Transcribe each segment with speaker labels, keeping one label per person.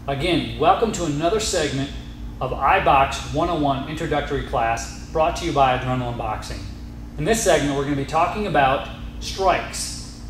Speaker 1: Again, welcome to another segment of iBox 101 Introductory Class brought to you by Adrenaline Boxing. In this segment, we're going to be talking about strikes,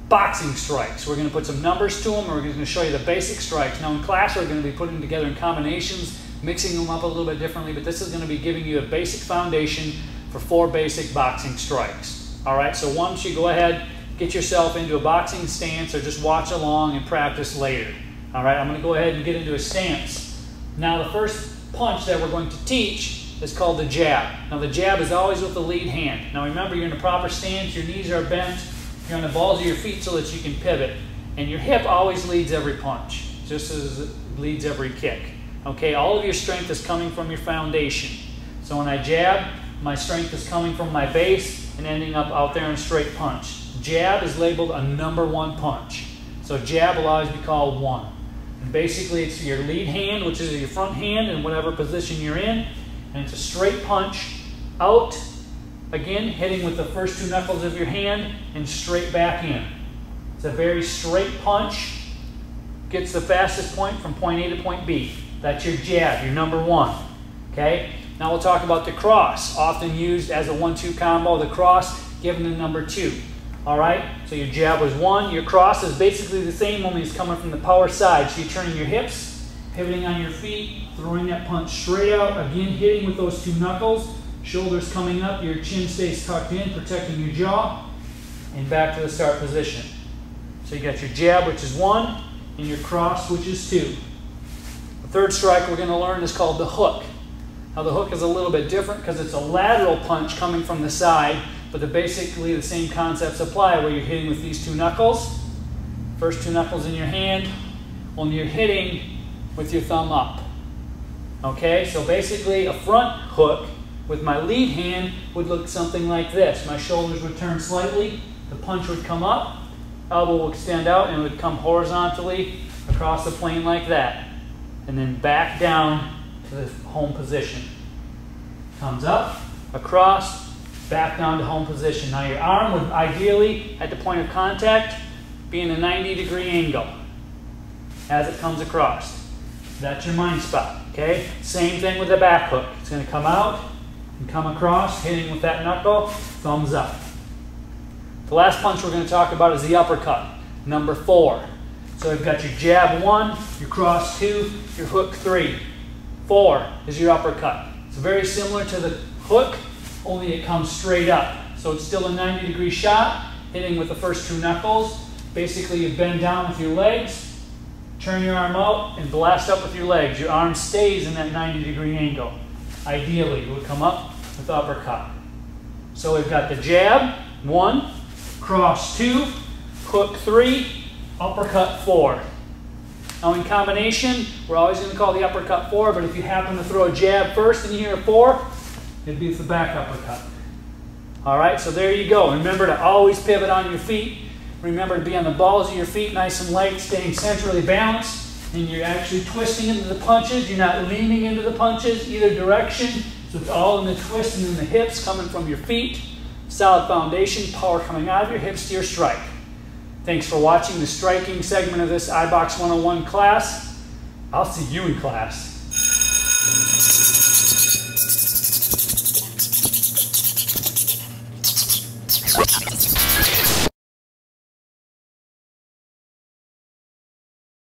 Speaker 1: boxing strikes. We're going to put some numbers to them, and we're going to show you the basic strikes. Now in class, we're going to be putting them together in combinations, mixing them up a little bit differently, but this is going to be giving you a basic foundation for 4 basic boxing strikes. All right, so once you go ahead, get yourself into a boxing stance or just watch along and practice later. All right, I'm going to go ahead and get into a stance. Now the first punch that we're going to teach is called the jab. Now the jab is always with the lead hand. Now remember, you're in a proper stance, your knees are bent, you're on the balls of your feet so that you can pivot. And your hip always leads every punch, just as it leads every kick. Okay, all of your strength is coming from your foundation. So when I jab, my strength is coming from my base and ending up out there in a straight punch. Jab is labeled a number 1 punch. So jab will always be called 1. And basically it's your lead hand, which is your front hand in whatever position you're in, and it's a straight punch out, again hitting with the first 2 knuckles of your hand and straight back in. It's a very straight punch, gets the fastest point from point A to point B. That's your jab, your number 1. Okay? Now we'll talk about the cross, often used as a 1-2 combo, the cross given the number 2. All right, so your jab was 1. Your cross is basically the same, only it's coming from the power side. So you're turning your hips, pivoting on your feet, throwing that punch straight out, again hitting with those 2 knuckles, shoulders coming up, your chin stays tucked in, protecting your jaw, and back to the start position. So you got your jab, which is 1, and your cross, which is 2. The third strike we're going to learn is called the hook. Now the hook is a little bit different because it's a lateral punch coming from the side, but basically the same concepts apply where you're hitting with these 2 knuckles. First 2 knuckles in your hand, only you're hitting with your thumb up. Okay, so basically a front hook with my lead hand would look something like this. My shoulders would turn slightly, the punch would come up, elbow will extend out, and it would come horizontally across the plane like that. And then back down to the home position. Comes up, across, back down to home position. Now your arm would ideally, at the point of contact, be in a 90-degree angle as it comes across. That's your mind spot, okay? Same thing with the back hook. It's going to come out and come across, hitting with that knuckle, thumbs up. The last punch we're going to talk about is the uppercut, number 4. So you've got your jab 1, your cross 2, your hook 3. 4 is your uppercut. It's very similar to the hook, only it comes straight up. So it's still a 90-degree shot, hitting with the first 2 knuckles. Basically you bend down with your legs, turn your arm out, and blast up with your legs. Your arm stays in that 90-degree angle. Ideally, it would come up with the uppercut. So we've got the jab, 1, cross 2, hook 3, uppercut 4. Now in combination, we're always going to call the uppercut 4, but if you happen to throw a jab first and you hear a 4, it'd be the back uppercut. All right, so there you go. Remember to always pivot on your feet. Remember to be on the balls of your feet, nice and light, staying centrally balanced. And you're actually twisting into the punches. You're not leaning into the punches either direction. So it's all in the twist and in the hips coming from your feet. Solid foundation, power coming out of your hips to your strike. Thanks for watching the striking segment of this iBox 101 class. I'll see you in class.